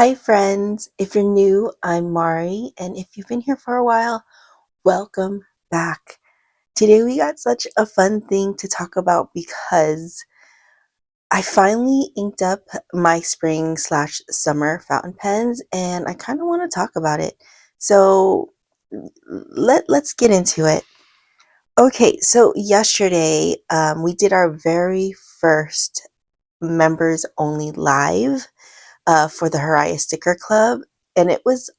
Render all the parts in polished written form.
Hi friends, if you're new, I'm Mari, and if you've been here for a while, welcome back. Today we got such a fun thing to talk about because I finally inked up my spring slash summer fountain pens and I kind of want to talk about it. So let's get into it. Okay, so yesterday we did our very first members only live for the Hiraya Sticker Club, and it was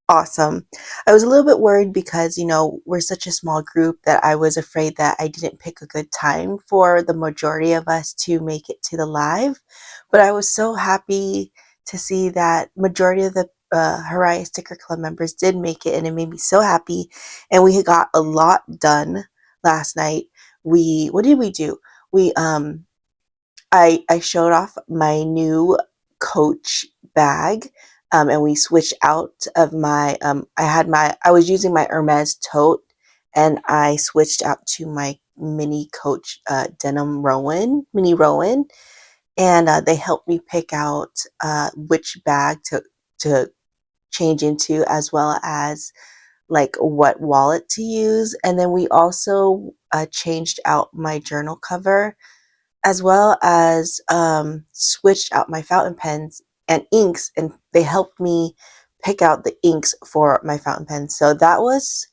awesome. I was a little bit worried because, we're such a small group that I was afraid that I didn't pick a good time for the majority of us to make it to the live, but I was so happy to see that majority of the Hiraya Sticker Club members did make it, and it made me so happy. And we got a lot done last night. What did we do? We I showed off my new Coach bag, and we switched out of my I was using my Hermes tote, and I switched out to my mini Coach denim mini Rowan, and they helped me pick out which bag to change into, as well as like what wallet to use. And then we also changed out my journal cover, as well as switched out my fountain pens and inks, and they helped me pick out the inks for my fountain pens. So that was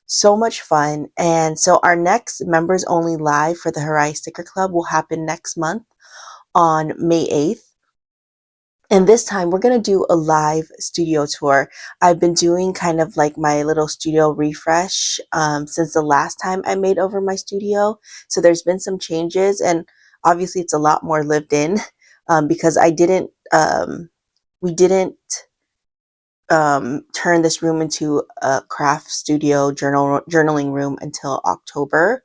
so much fun. And so our next members only live for the Hiraya Sticker Club will happen next month on May 8th. And this time we're going to do a live studio tour. I've been doing kind of like my little studio refresh since the last time I made over my studio. So there's been some changes, and obviously it's a lot more lived in because we didn't turn this room into a craft studio journaling room until October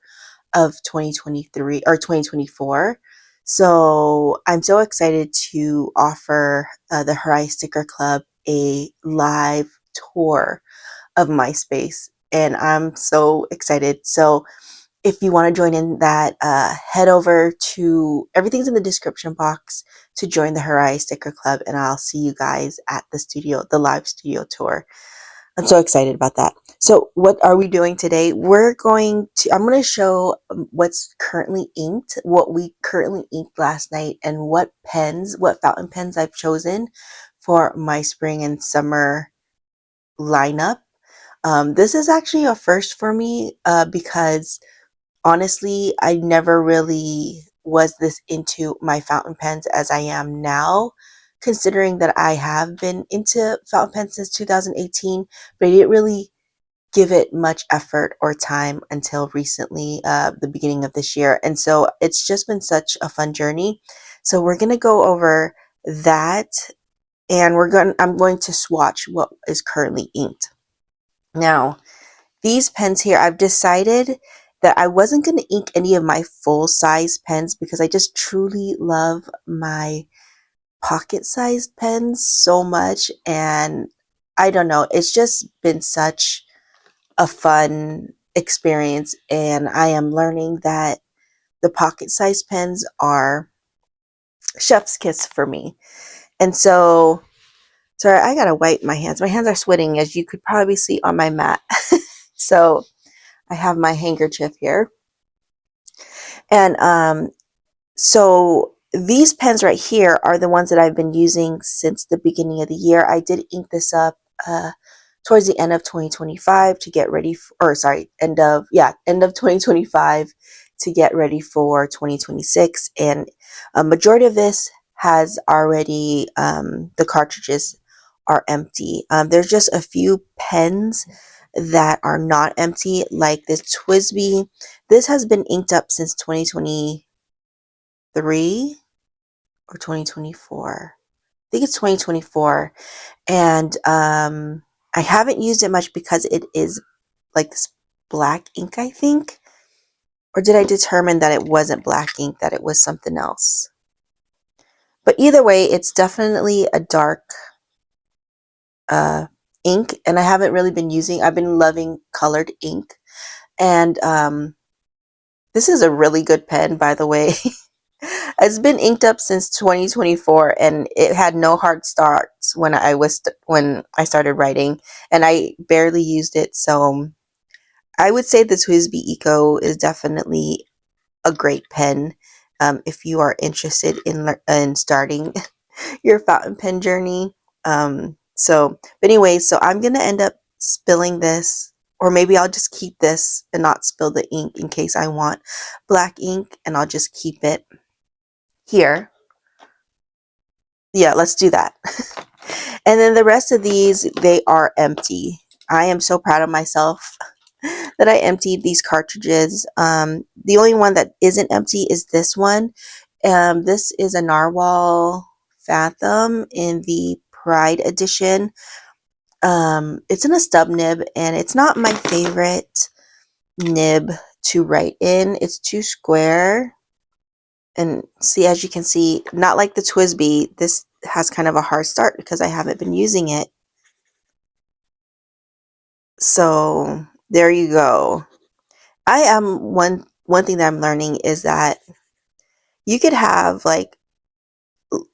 of 2023 or 2024. So I'm so excited to offer the Hiraya Sticker Club a live tour of my space, and I'm so excited. So if you want to join in that, head over to everything's in the description box to join the Hiraya Sticker Club, and I'll see you guys at the live studio tour. I'm so excited about that. So what are we doing today? I'm going to show what's currently inked, what we currently inked last night, and what fountain pens I've chosen for my spring and summer lineup. This is actually a first for me because honestly, I never really was this into my fountain pens as I am now, considering that I have been into fountain pens since 2018, but I didn't really give it much effort or time until recently, the beginning of this year. And so it's just been such a fun journey. So we're going to go over that, and I'm going to swatch what is currently inked. Now, these pens here, I've decided that I wasn't going to ink any of my full-size pens because I just truly love my pocket-sized pens so much, and I don't know, it's just been such a fun experience, and I am learning that the pocket-sized pens are chef's kiss for me. And so, sorry, I gotta wipe my hands. My hands are sweating, as you could probably see on my mat. So I have my handkerchief here. And so these pens right here are the ones that I've been using since the beginning of the year. I did ink this up towards the end of 2025 to get ready end of 2025 to get ready for 2026. And a majority of this has already, the cartridges are empty. There's just a few pens that are not empty, like this Twisby. This has been inked up since 2023 or 2024. I think it's 2024. And I haven't used it much because it is like this black ink, I think. Or did I determine that it wasn't black ink, that it was something else? But either way, it's definitely a dark ink, and I haven't really been I've been loving colored ink. And this is a really good pen, by the way. It's been inked up since 2024, and it had no hard starts when I started writing, and I barely used it. So I would say the TWSBI Eco is definitely a great pen if you are interested in starting your fountain pen journey. But anyway, so I'm gonna end up spilling this, or maybe I'll just keep this and not spill the ink in case I want black ink, and I'll just keep it here. Yeah, let's do that. And then the rest of these, they are empty. I am so proud of myself that I emptied these cartridges. The only one that isn't empty is this one. This is a Narwhal Phantom in the Pride edition. It's in a stub nib, and it's not my favorite nib to write in. It's too square. And see, as you can see, not like the TWSBI, this has kind of a hard start because I haven't been using it. So there you go. I am one thing that I'm learning is that you could have like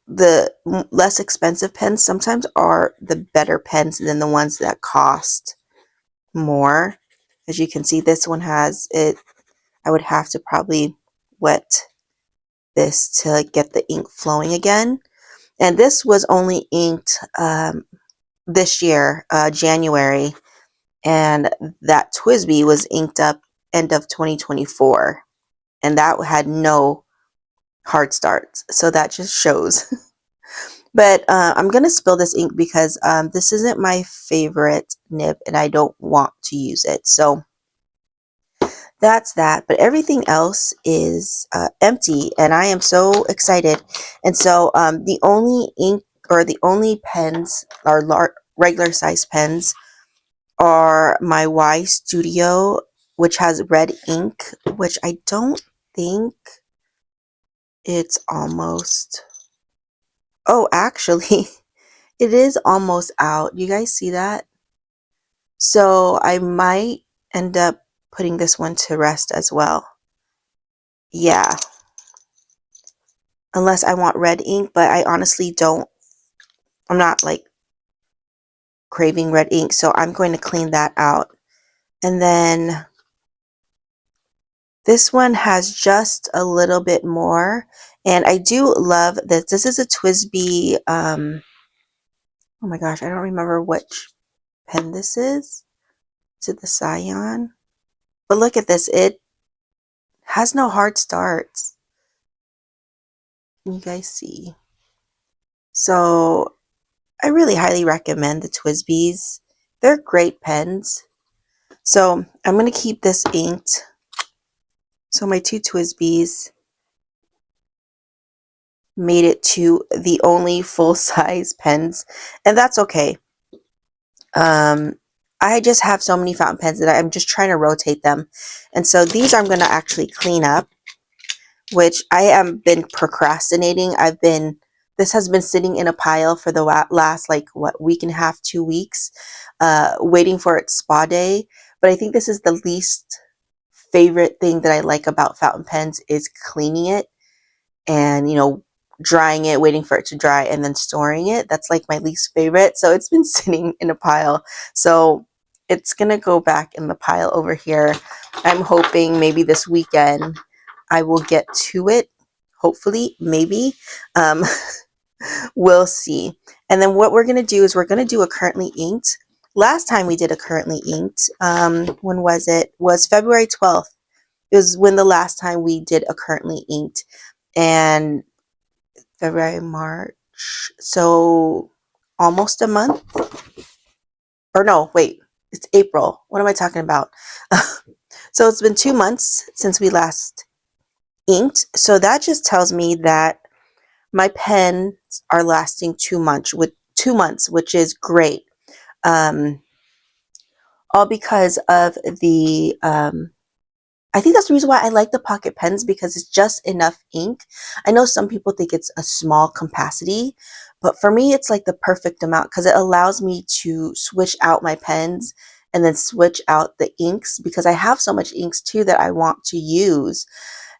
the less expensive pens sometimes are the better pens than the ones that cost more. As you can see, this one has it. I would have to probably wet this to get the ink flowing again. And this was only inked this year, January, and that TWSBI was inked up end of 2024, and that had no hard starts. So that just shows. But I'm going to spill this ink because this isn't my favorite nib and I don't want to use it. So that's that. But everything else is empty and I am so excited. And so the only ink or the only pens are regular size pens are my Y Studio, which has red ink, which I don't think it's almost... Oh, actually, it is almost out. You guys see that? So I might end up putting this one to rest as well. Yeah. Unless I want red ink, but I honestly don't. I'm not like craving red ink, so I'm going to clean that out. And then this one has just a little bit more. And I do love this. This is a TWSBI. Oh my gosh, I don't remember which pen this is. Is it the Scion? But look at this. It has no hard starts. Can you guys see? So I really highly recommend the TWSBIs. They're great pens. So I'm going to keep this inked. So my two TWSBIs made it to the only full-size pens, and that's okay. I just have so many fountain pens that I'm just trying to rotate them. And so these I'm going to actually clean up, which I have been procrastinating. This has been sitting in a pile for the last like week and a half, 2 weeks, waiting for its spa day. But I think this is the least favorite thing that I like about fountain pens is cleaning it and, drying it, waiting for it to dry, and then storing it. That's like my least favorite. So it's been sitting in a pile. So it's going to go back in the pile over here. I'm hoping maybe this weekend I will get to it. Hopefully, maybe. We'll see. And then what we're going to do is we're going to do a currently inked. Last time we did a currently inked, when was it? Was February 12th. It was when the last time we did a currently inked. And February, March. So almost a month. Or no, wait. It's April. What am I talking about? So it's been 2 months since we last inked. So that just tells me that my pens are lasting 2 months, which is great. All because of the I think that's the reason why I like the pocket pens, because it's just enough ink. I know some people think it's a small capacity, but for me it's like the perfect amount because it allows me to switch out my pens and then switch out the inks, because I have so much inks too that I want to use.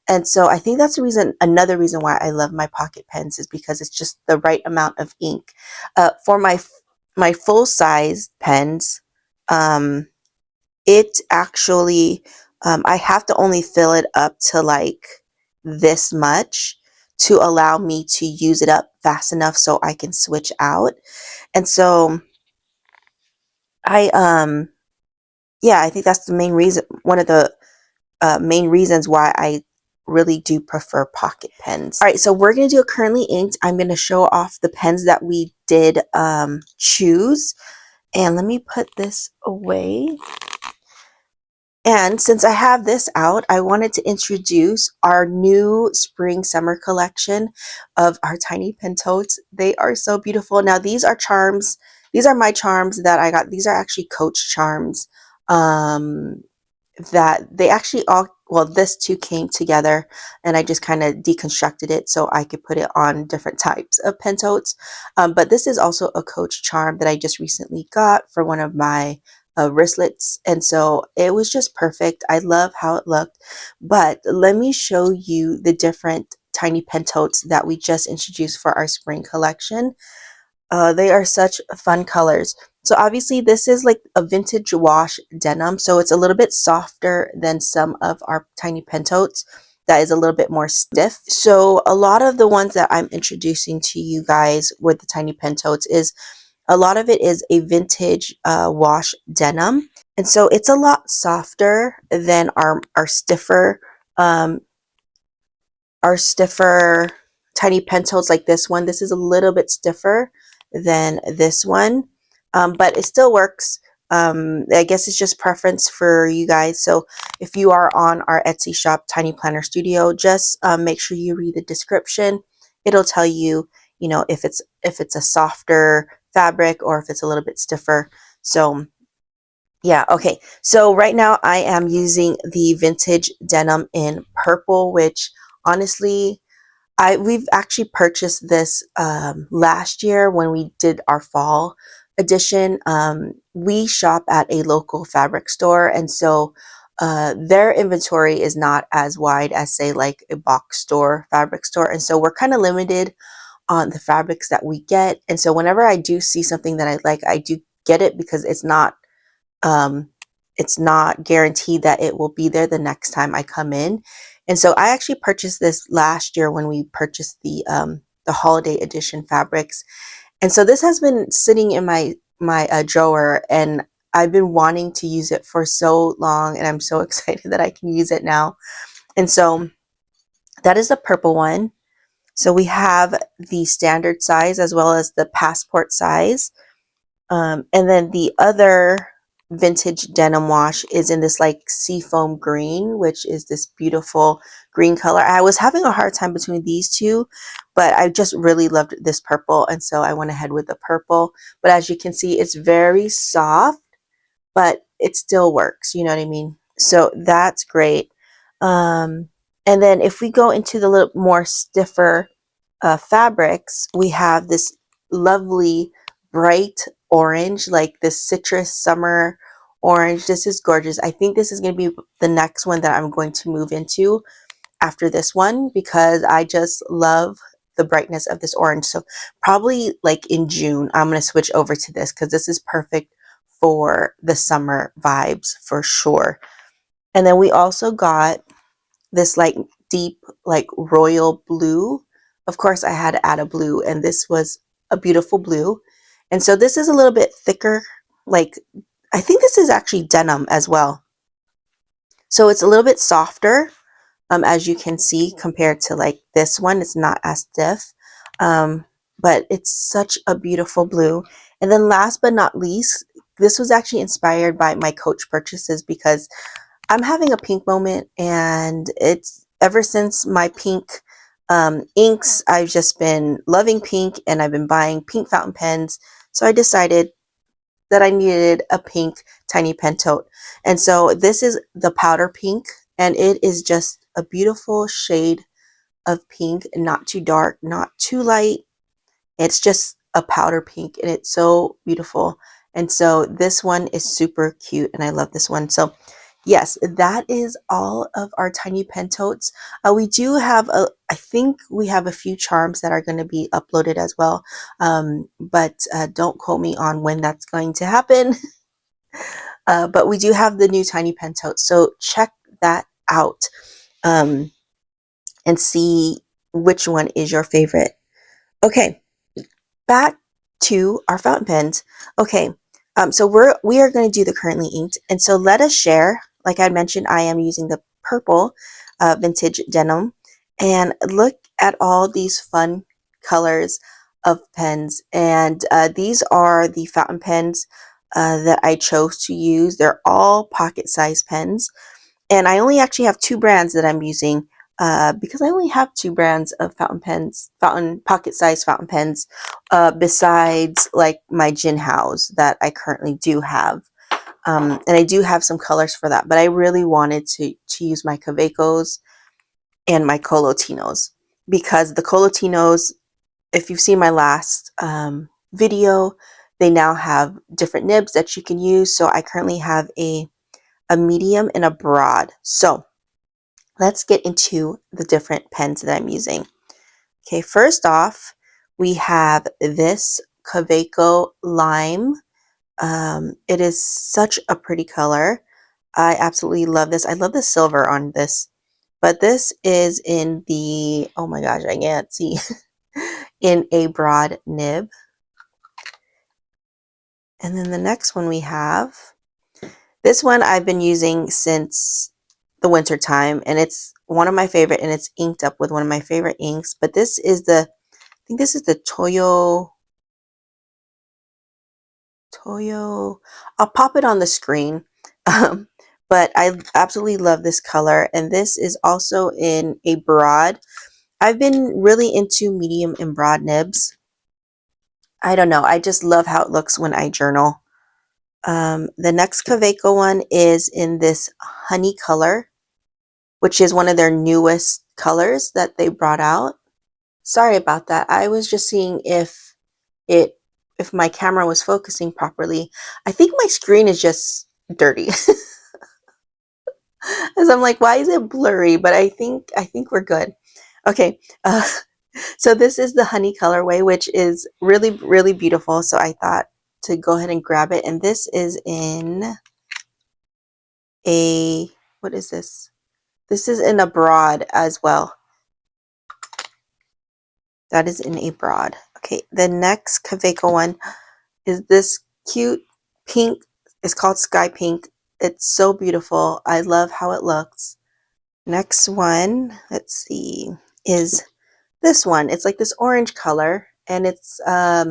And so I think that's the reason, another reason why I love my pocket pens is because it's just the right amount of ink. For my full size pens, it actually, I have to only fill it up to like this much to allow me to use it up fast enough so I can switch out. And so I, yeah, I think that's the main reason, one of the main reasons why I really do prefer pocket pens. All right, so we're going to do a currently inked. I'm going to show off the pens that we did choose. And let me put this away. And since I have this out, I wanted to introduce our new spring summer collection of our tiny pen totes. They are so beautiful. Now these are charms. These are my charms that I got. These are actually Coach charms. That they actually all, well, this two came together and I just kind of deconstructed it so I could put it on different types of pen totes. But this is also a Coach charm that I just recently got for one of my wristlets, and so it was just perfect. I love how it looked. But let me show you the different tiny pen totes that we just introduced for our spring collection. They are such fun colors. So obviously this is like a vintage wash denim, so it's a little bit softer than some of our tiny pen totes that is a little bit more stiff. So a lot of the ones that I'm introducing to you guys with the tiny pen totes is a lot of it is a vintage wash denim, and so it's a lot softer than um, our stiffer tiny pen totes like this one. This is a little bit stiffer than this one, but it still works. I guess it's just preference for you guys. So if you are on our Etsy shop, Tiny Planner Studio, just make sure you read the description. It'll tell you, you know, if it's a softer fabric or if it's a little bit stiffer. So yeah, okay. So right now I am using the vintage denim in purple, which honestly, we've actually purchased this last year when we did our fall edition. We shop at a local fabric store, and so their inventory is not as wide as, say, like a box store, fabric store, and so we're kind of limited on the fabrics that we get. And so whenever I do see something that I like, I do get it because um, it's not guaranteed that it will be there the next time I come in. And so I actually purchased this last year when we purchased the holiday edition fabrics. And so this has been sitting in my drawer, and I've been wanting to use it for so long, and I'm so excited that I can use it now. And so that is the purple one. So we have the standard size as well as the passport size. And then the other vintage denim wash is in this like seafoam green, which is this beautiful green color. I was having a hard time between these two, but I just really loved this purple, and so I went ahead with the purple. But as you can see, it's very soft, but it still works, you know what I mean? So that's great. Um, and then if we go into the little more stiffer fabrics, we have this lovely bright orange, like this citrus summer orange. This is gorgeous. I think this is going to be the next one that I'm going to move into after this one because I just love the brightness of this orange. So probably like in June, I'm going to switch over to this because this is perfect for the summer vibes for sure. And then we also got this like deep like royal blue. Of course I had to add a blue, and this was a beautiful blue. And so this is a little bit thicker, like I think this is actually denim as well. So it's a little bit softer, as you can see, compared to like this one. It's not as stiff, but it's such a beautiful blue. And then last but not least, this was actually inspired by my Coach purchases because I'm having a pink moment, and it's ever since my pink inks, I've just been loving pink, and I've been buying pink fountain pens. So I decided that I needed a pink tiny pen tote. And so this is the powder pink, and it is just a beautiful shade of pink, not too dark, not too light. It's just a powder pink, and it's so beautiful. And so this one is super cute, and I love this one. So yes, that is all of our tiny pen totes. We do have I think we have a few charms that are going to be uploaded as well. But don't quote me on when that's going to happen. But we do have the new tiny pen totes, so check that out, um, and see which one is your favorite. Okay, back to our fountain pens. Okay, so we are going to do the currently inked, and so let us share. Like I mentioned, I am using the purple vintage denim, and look at all these fun colors of pens. And these are the fountain pens that I chose to use. They're all pocket-sized pens. And I only actually have two brands that I'm using because I only have two brands of fountain pens, pocket-sized fountain pens, besides like my Jinhaos that I currently do have. And I do have some colors for that, but I really wanted to use my Kawecos and my Kolo Tinos, because the Kolo Tinos, if you've seen my last video, they now have different nibs that you can use. So I currently have a medium and a broad. So let's get into the different pens that I'm using. Okay, first off, we have this Kaweco Lime. It is such a pretty color. I absolutely love this. I love the silver on this. But this is in the, oh my gosh, I can't see, in a broad nib. And then the next one we have, this one I've been using since the winter time, and it's one of my favorite, and it's inked up with one of my favorite inks. But this is the, I think this is the Toyo. I'll pop it on the screen. Um, but I absolutely love this color, and this is also in a broad. I've been really into medium and broad nibs. I don't know. I just love how it looks when I journal. The next Kaweco one is in this honey color, which is one of their newest colors that they brought out. Sorry about that. I was just seeing it if my camera was focusing properly. I think my screen is just dirty. As I'm like, why is it blurry? But I think we're good. Okay. So this is the honey colorway, which is really, really beautiful. So I thought to go ahead and grab it. And this is in a, what is this? This is in a broad as well. That is in a broad. Okay, the next Kaweco one is this cute pink. It's called Sky Pink. It's so beautiful. I love how it looks. Next one, let's see, is this one. It's like this orange color, and it's I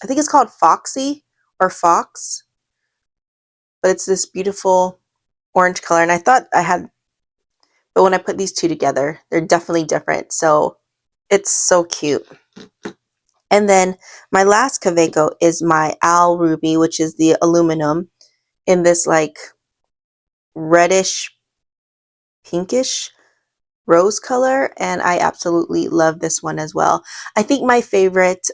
think it's called Foxy or Fox, but it's this beautiful orange color. And I thought I had, but when I put these two together, they're definitely different. So it's so cute. And then my last Kaweco is my Al Ruby, which is the aluminum, in this like reddish pinkish rose color, and I absolutely love this one as well. I think my favorite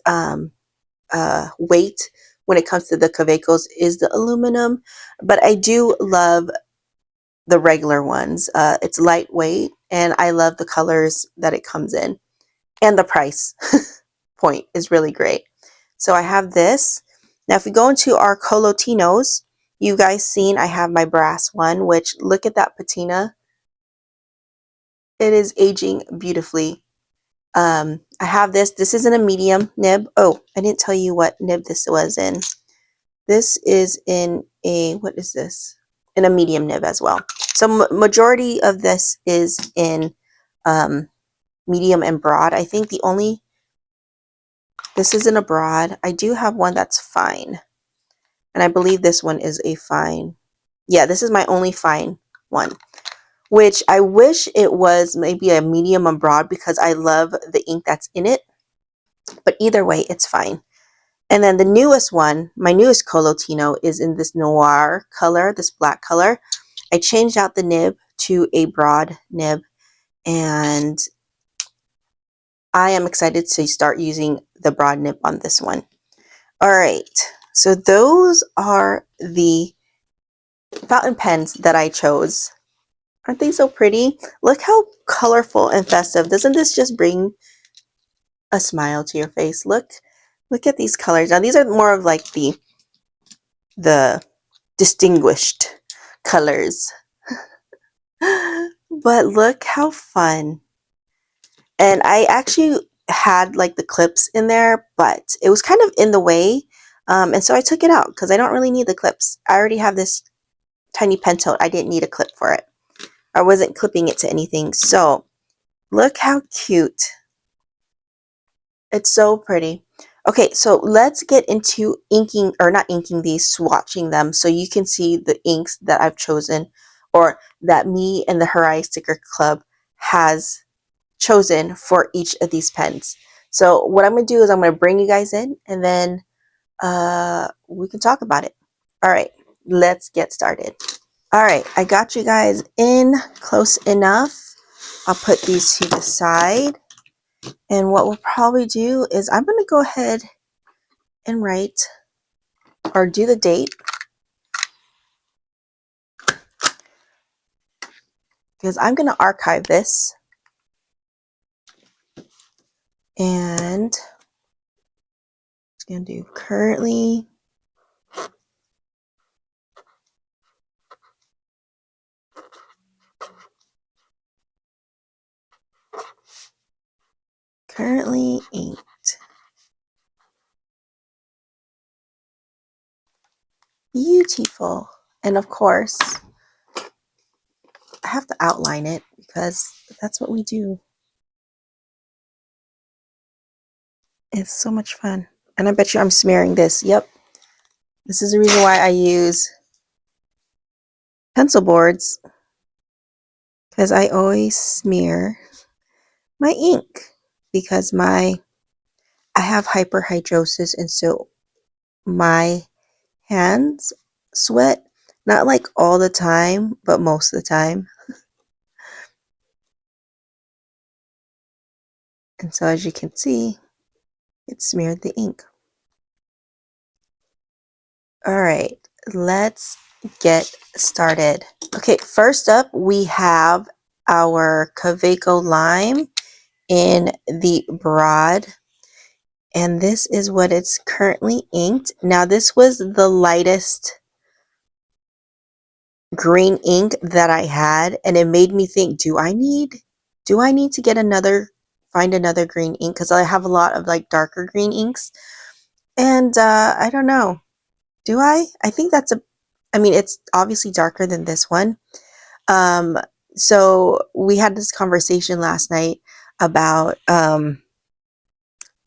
weight when it comes to the Kawecos is the aluminum, but I do love the regular ones. It's lightweight, and I love the colors that it comes in, and the price point is really great. So I have this. Now if we go into our Kolo Tinos, you guys seen I have my brass one, which look at that patina. It is aging beautifully. I have this. This is in a medium nib. Oh, I didn't tell you what nib this was in. This is in a, what is this? In a medium nib as well. So majority of this is in medium and broad. I think the only, this is in a broad. I do have one that's fine. And I believe this one is a fine. Yeah, this is my only fine one, which I wish it was maybe a medium and broad because I love the ink that's in it. But either way, it's fine. And then the newest one, my newest Kolo Tino, is in this noir color, this black color. I changed out the nib to a broad nib, and I am excited to start using the broad nib on this one. All right, so those are the fountain pens that I chose. Aren't they so pretty? Look how colorful and festive. Doesn't this just bring a smile to your face? Look at these colors. Now these are more of like the distinguished colors. But look how fun. And I actually had like the clips in there, but it was kind of in the way. And so I took it out because I don't really need the clips. I already have this tiny pen tote. I didn't need a clip for it. I wasn't clipping it to anything. So look how cute. It's so pretty. Okay, so let's get into inking, or not inking these, swatching them so you can see the inks that I've chosen, or that me and the Hiraya Sticker Club has chosen for each of these pens. So what I'm going to do is I'm going to bring you guys in, and then we can talk about it. All right, let's get started. All right, I got you guys in close enough. I'll put these to the side. And what we'll probably do is I'm going to go ahead and write or do the date, because I'm going to archive this. And it's going to do currently inked. Beautiful. And of course, I have to outline it because that's what we do. It's so much fun. And I bet you I'm smearing this. Yep. This is the reason why I use pencil boards, because I always smear my ink, because I have hyperhidrosis, and so my hands sweat, not like all the time, but most of the time. And so as you can see, it smeared the ink. All right, let's get started. Okay, first up we have our Kaweco Lime in the broad, and this is what it's currently inked. Now this was the lightest green ink that I had, and it made me think, do I need to get find another green ink, because I have a lot of like darker green inks, and I don't know, do I think I mean, it's obviously darker than this one. So we had this conversation last night about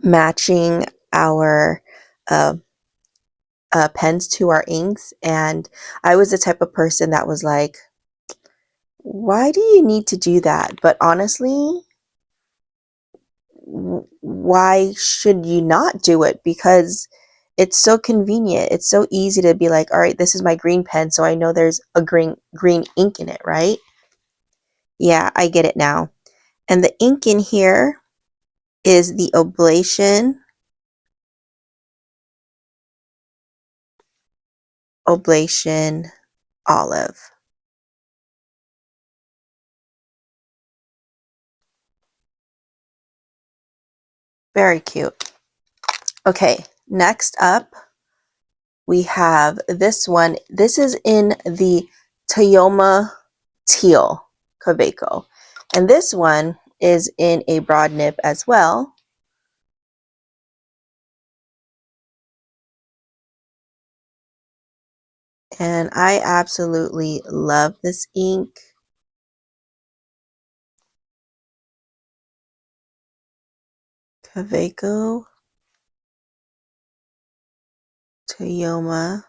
matching our uh, pens to our inks, and I was the type of person that was like, why do you need to do that? But honestly, why should you not do it? Because it's so convenient. It's so easy to be like, all right, this is my green pen, so I know there's a green ink in it, right? Yeah, I get it now. And the ink in here is the Oblation Olive. Very cute. Okay, next up we have this one. This is in the Tayoma Teal Kaweco. And this one is in a broad nib as well. And I absolutely love this ink. Kaweco Tayoma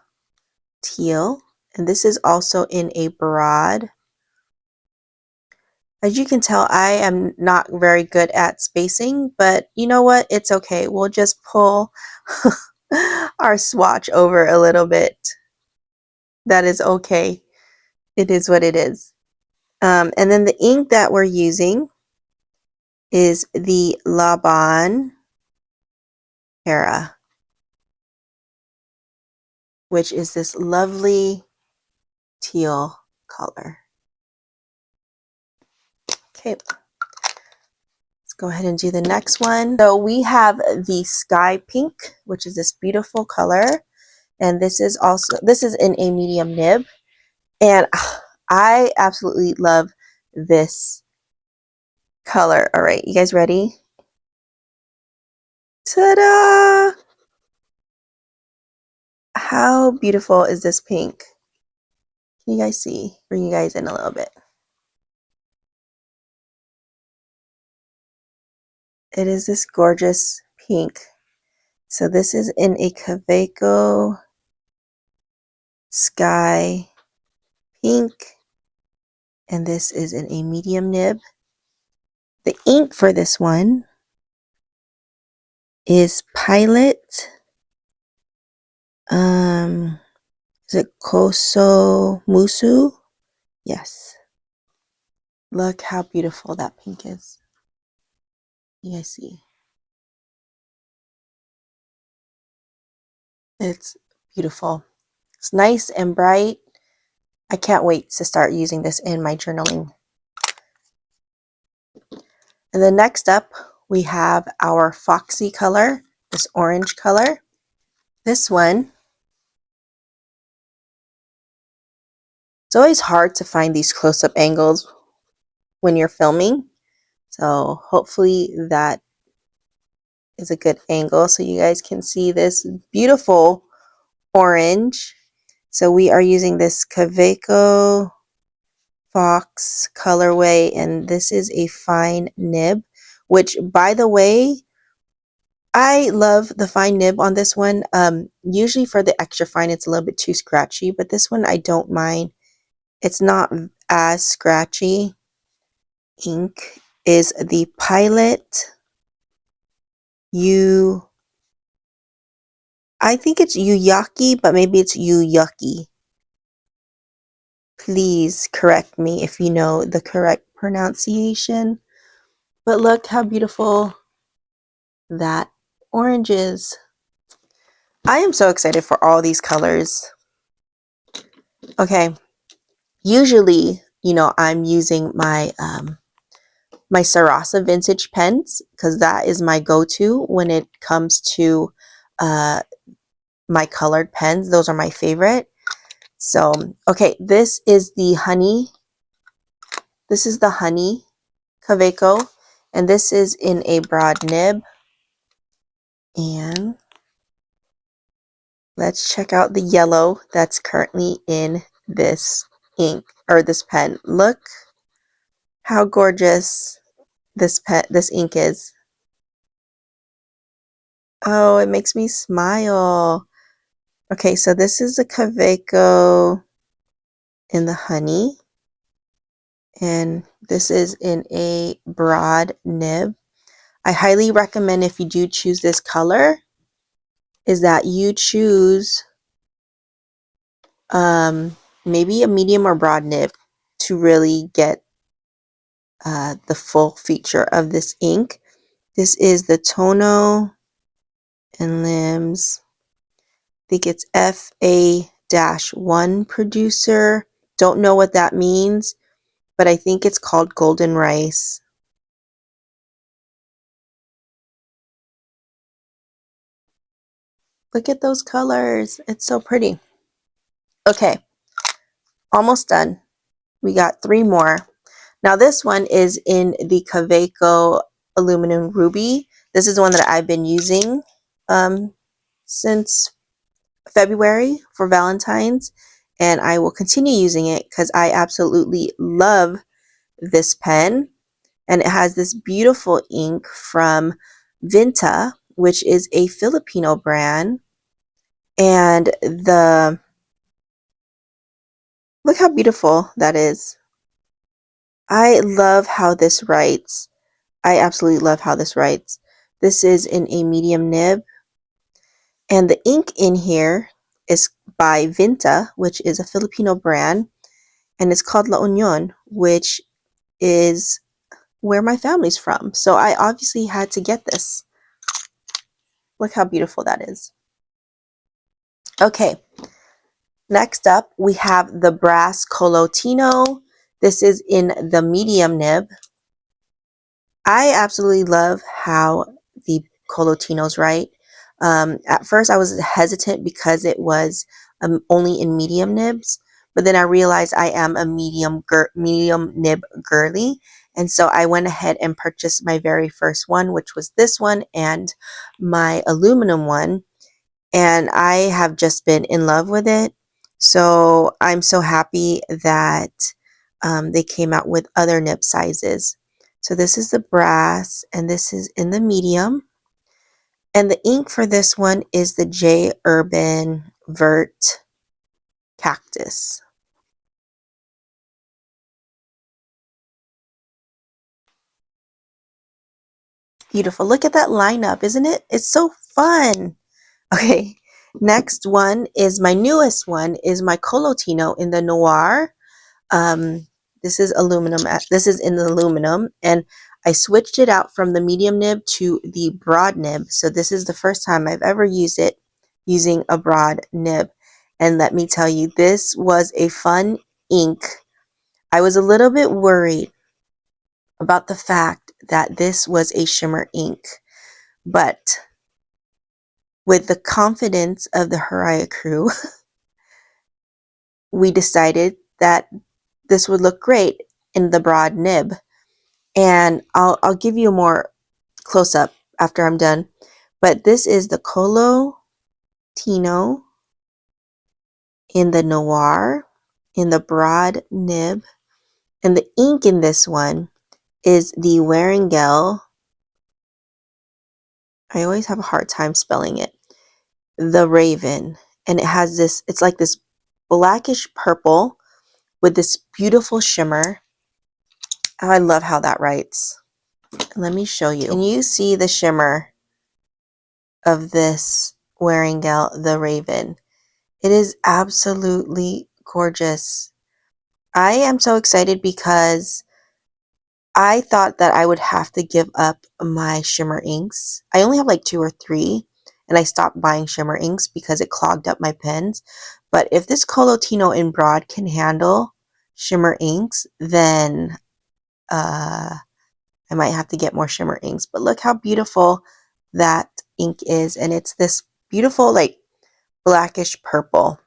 Teal. And this is also in a broad. As you can tell, I am not very good at spacing, but you know what? It's okay. We'll just pull our swatch over a little bit. That is okay. It is what it is. And then the ink that we're using is the Laban Era, which is this lovely teal color. Okay, let's go ahead and do the next one. So we have the sky pink, which is this beautiful color. And this is in a medium nib. And I absolutely love this color. All right, you guys ready? Ta-da! How beautiful is this pink? Can you guys see? Bring you guys in a little bit. It is this gorgeous pink. So this is in a Kaweco sky pink, and this is in a medium nib. The ink for this one is Pilot. Is it Koso Musu? Yes. Look how beautiful that pink is. You guys see? It's beautiful. It's nice and bright. I can't wait to start using this in my journaling. And then next up, we have our Foxy color, this orange color. This one, it's always hard to find these close-up angles when you're filming. So hopefully that is a good angle so you guys can see this beautiful orange. So we are using this Kaweco Fox colorway, and this is a fine nib, which, by the way, I love the fine nib on this one. Usually for the extra fine, it's a little bit too scratchy, but this one I don't mind. It's not as scratchy. Ink is the Pilot I think it's Yuyaki, but maybe it's Yuyaki. Please correct me if you know the correct pronunciation. But look how beautiful that orange is. I am so excited for all these colors. Okay, usually, I'm using my my Sarasa vintage pens because that is my go-to when it comes to my colored pens. Those are my favorite. So, okay, this is the honey. This is the honey Kaweco, and this is in a broad nib. And let's check out the yellow that's currently in this ink or this pen. Look how gorgeous this ink is. Oh, it makes me smile. Okay, so this is a Kaweco in the honey, and this is in a broad nib. I highly recommend, if you do choose this color, is that you choose maybe a medium or broad nib to really get the full feature of this ink. This is the Tono and Limbs. I think it's FA-1 producer. Don't know what that means, but I think it's called Golden Rice. Look at those colors. It's so pretty. Okay, almost done. We got 3 more. Now this one is in the Kaweco Aluminum Ruby. This is one that I've been using since February for Valentine's, and I will continue using it because I absolutely love this pen. And it has this beautiful ink from Vinta, which is a Filipino brand. And look how beautiful that is. I love how this writes. I absolutely love how this writes. This is in a medium nib. And the ink in here is by Vinta, which is a Filipino brand. And it's called La Union, which is where my family's from. So I obviously had to get this. Look how beautiful that is. Okay, Next up, we have the brass Kolo Tino. This is in the medium nib. I absolutely love how the Kolo Tino's write. At first, I was hesitant because it was only in medium nibs, but then I realized I am a medium nib girly, and so I went ahead and purchased my very first one, which was this one, and my aluminum one, and I have just been in love with it. So I'm so happy that they came out with other nib sizes. So this is the brass, and this is in the medium. And the ink for this one is the J Urban Vert Cactus. Beautiful. Look at that lineup, isn't it? It's so fun. Okay, next one is my newest one, is my Kolo Tino in the Noir. This is aluminum. This is in the aluminum, and I switched it out from the medium nib to the broad nib. So this is the first time I've ever used it using a broad nib. And let me tell you, this was a fun ink. I was a little bit worried about the fact that this was a shimmer ink, but with the confidence of the Hiraya crew, we decided that this would look great in the broad nib. And I'll give you a more close up after I'm done. But this is the Kolo Tino in the Noir, in the broad nib. And the ink in this one is the Waringel. I always have a hard time spelling it. The Raven. And it has this, it's like this blackish purple with this beautiful shimmer. Oh, I love how that writes. Let me show you. Can you see the shimmer of this Waringel, the Raven? It is absolutely gorgeous. I am so excited because I thought that I would have to give up my shimmer inks. I only have like 2 or 3, and I stopped buying shimmer inks because it clogged up my pens. But if this Kolo Tino in broad can handle shimmer inks, then I might have to get more shimmer inks. But look how beautiful that ink is, and it's this beautiful like blackish purple.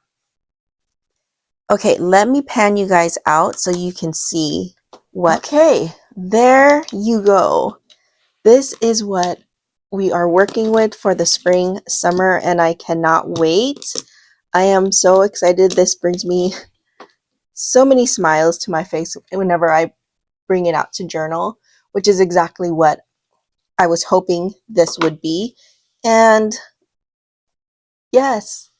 Okay, let me pan you guys out so you can see what. Okay, there you go. This is what we are working with for the spring, summer, and I cannot wait. I am so excited. This brings me so many smiles to my face whenever I bring it out to journal, which is exactly what I was hoping this would be. And yes,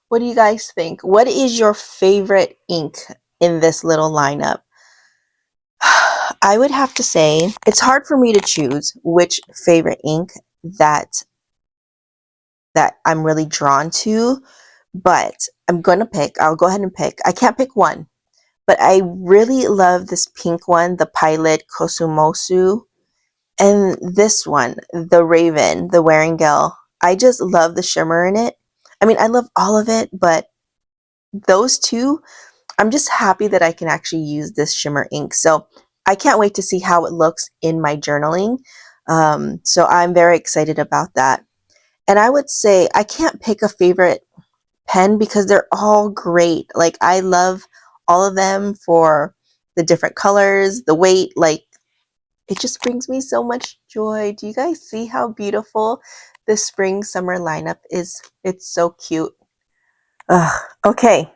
what do you guys think? What is your favorite ink in this little lineup? I would have to say it's hard for me to choose which favorite ink that I'm really drawn to, but I'm going to pick. I'll go ahead and pick. I can't pick one, but I really love this pink one, the Pilot Kosumosu, and this one, the Raven, the Waringel. I just love the shimmer in it. I mean, I love all of it, but those two, I'm just happy that I can actually use this shimmer ink. So I can't wait to see how it looks in my journaling. So I'm very excited about that. And I would say I can't pick a favorite pen because they're all great. Like I love all of them for the different colors, the weight, like it just brings me so much joy. Do you guys see how beautiful the spring summer lineup is? It's so cute. Okay.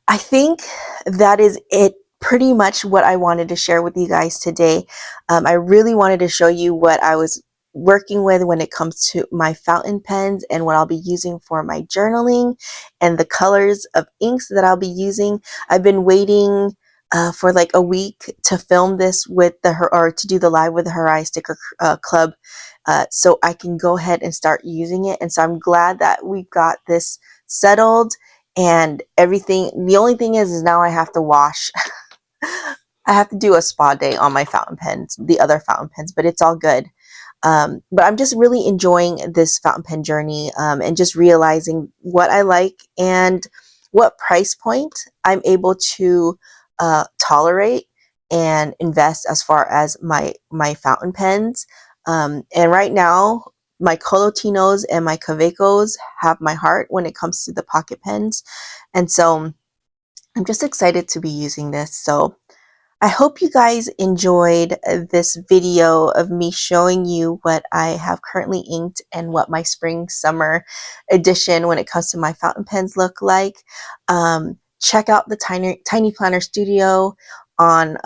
I think that is it, pretty much what I wanted to share with you guys today. I really wanted to show you what I was working with when it comes to my fountain pens and what I'll be using for my journaling and the colors of inks that I'll be using. I've been waiting for like a week to film this with or to do the live with the Hiraya Sticker Club so I can go ahead and start using it. And so I'm glad that we've got this settled and everything. The only thing is now I have to wash. I have to do a spa day on my fountain pens, the other fountain pens, but it's all good. But I'm just really enjoying this fountain pen journey and just realizing what I like and what price point I'm able to tolerate and invest as far as my fountain pens. And right now, my Kolo Tinos and my Kawecos have my heart when it comes to the pocket pens. And so I'm just excited to be using this. So I hope you guys enjoyed this video of me showing you what I have currently inked and what my spring summer edition when it comes to my fountain pens look like. Check out the Tiny Planner Studio on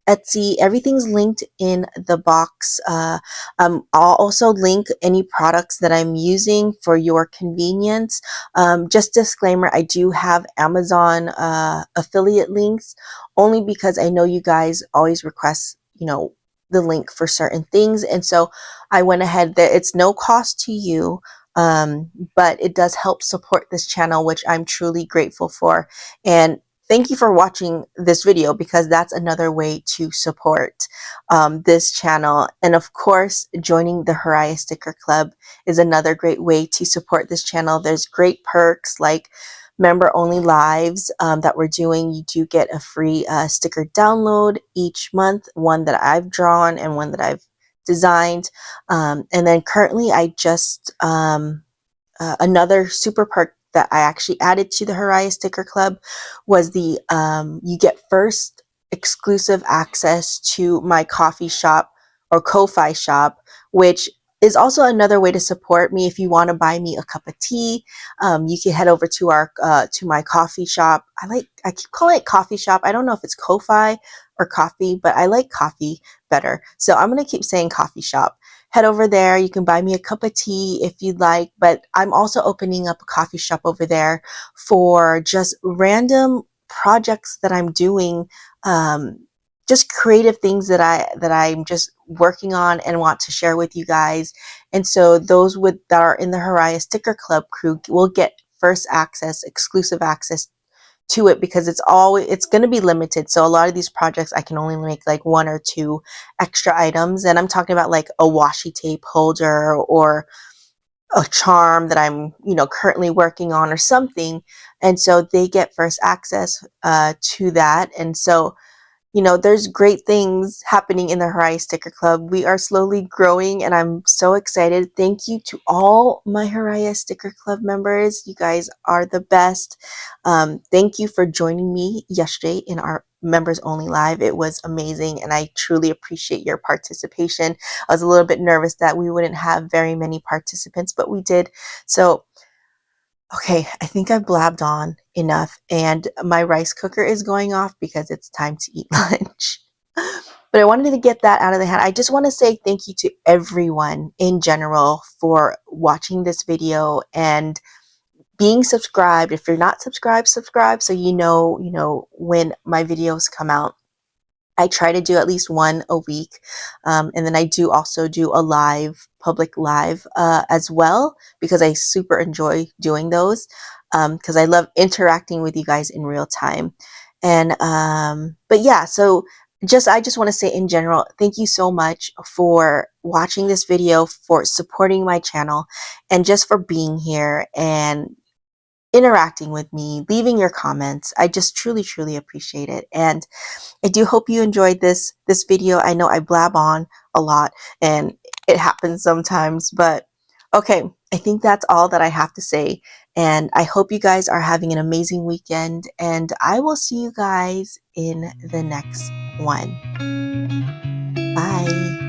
Etsy. Everything's linked in the box. I'll also link any products that I'm using for your convenience. Just disclaimer, I do have Amazon affiliate links, only because I know you guys always request, the link for certain things. And so I went ahead there. It's no cost to you, but it does help support this channel, which I'm truly grateful for. And thank you for watching this video, because that's another way to support this channel. And of course, joining the Hiraya Sticker Club is another great way to support this channel. There's great perks like member only lives that we're doing. You do get a free sticker download each month, one that I've drawn and one that I've designed. And then currently I just another super perk that I actually added to the Hiraya Sticker Club was the you get first exclusive access to my coffee shop or Ko-Fi shop, which is also another way to support me. If you want to buy me a cup of tea, you can head over to our to my coffee shop. I keep calling it coffee shop. I don't know if it's Ko-Fi or coffee, but I like coffee better, so I'm gonna keep saying coffee shop. Head over there. You can buy me a cup of tea if you'd like, but I'm also opening up a coffee shop over there for just random projects that I'm doing, just creative things that I'm just working on and want to share with you guys. And so those that are in the Hiraya Sticker Club crew will get first access, exclusive access to it, because it's going to be limited. So a lot of these projects I can only make like 1 or 2 extra items, and I'm talking about like a washi tape holder or a charm that I'm currently working on or something. And so they get first access to that. And so there's great things happening in the Hiraya Sticker Club. We are slowly growing, and I'm so excited. Thank you to all my Hiraya Sticker Club members. You guys are the best. Thank you for joining me yesterday in our members only live. It was amazing, and I truly appreciate your participation. I was a little bit nervous that we wouldn't have very many participants, but we did. So okay, I think I've blabbed on enough, and my rice cooker is going off because it's time to eat lunch. But I wanted to get that out of the hand. I just want to say thank you to everyone in general for watching this video and being subscribed. If you're not subscribed, subscribe so you know when my videos come out. I try to do at least one a week. And then I do also do a public live as well, because I super enjoy doing those, because I love interacting with you guys in real time. And but yeah, so I just want to say in general, thank you so much for watching this video, for supporting my channel, and just for being here and interacting with me, leaving your comments. I just truly, truly appreciate it. And I do hope you enjoyed this video. I know I blab on a lot and it happens sometimes, but okay, I think that's all that I have to say. And I hope you guys are having an amazing weekend, and I will see you guys in the next one. Bye.